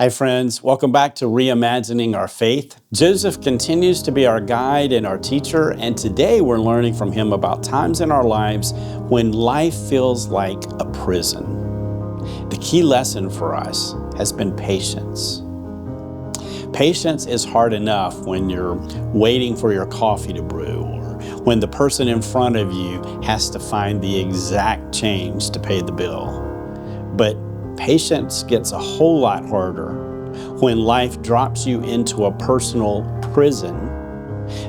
Hi friends, welcome back to Reimagining Our Faith. Joseph continues to be our guide and our teacher, and today we're learning from him about times in our lives when life feels like a prison. The key lesson for us has been patience. Patience is hard enough when you're waiting for your coffee to brew, or when the person in front of you has to find the exact change to pay the bill. But patience gets a whole lot harder when life drops you into a personal prison,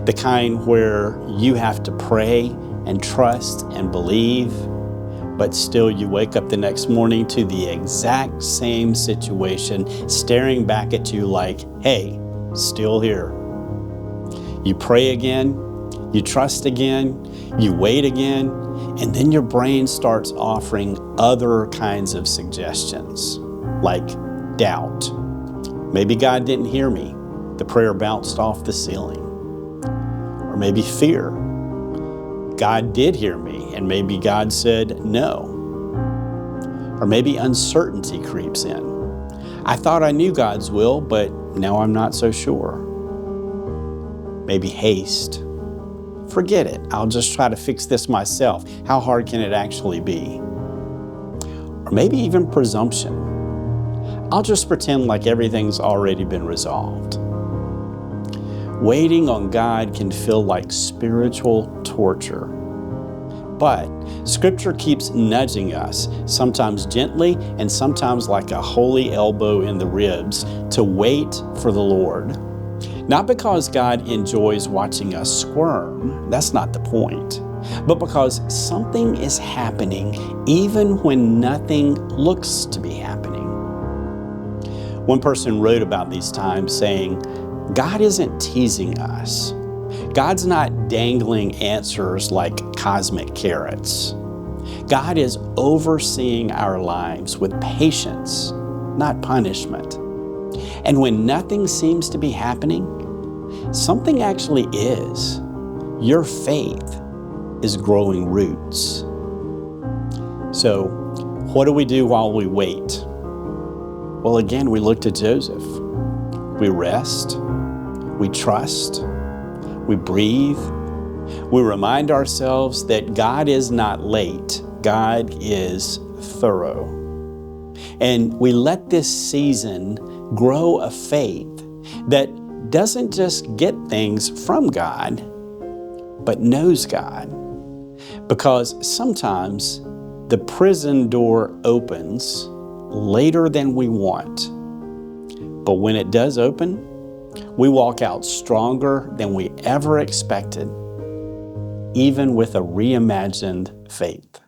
the kind where you have to pray and trust and believe, but still you wake up the next morning to the exact same situation staring back at you like, hey, still here. You pray again, you trust again, you wait again, and then your brain starts offering other kinds of suggestions, like doubt. Maybe God didn't hear me. The prayer bounced off the ceiling. Or maybe fear. God did hear me, and maybe God said no. Or maybe uncertainty creeps in. I thought I knew God's will, but now I'm not so sure. Maybe haste. Forget it. I'll just try to fix this myself. How hard can it actually be? Or maybe even presumption. I'll just pretend like everything's already been resolved. Waiting on God can feel like spiritual torture. But Scripture keeps nudging us, sometimes gently and sometimes like a holy elbow in the ribs, to wait for the Lord. Not because God enjoys watching us squirm, that's not the point, but because something is happening even when nothing looks to be happening. One person wrote about these times saying, God isn't teasing us. God's not dangling answers like cosmic carrots. God is overseeing our lives with patience, not punishment. And when nothing seems to be happening, something actually is. Your faith is growing roots. So, what do we do while we wait? Well, again, we look to Joseph. We rest, we trust, we breathe. We remind ourselves that God is not late, God is thorough. And we let this season grow a faith that doesn't just get things from God, but knows God. Because sometimes the prison door opens later than we want. But when it does open, we walk out stronger than we ever expected, even with a reimagined faith.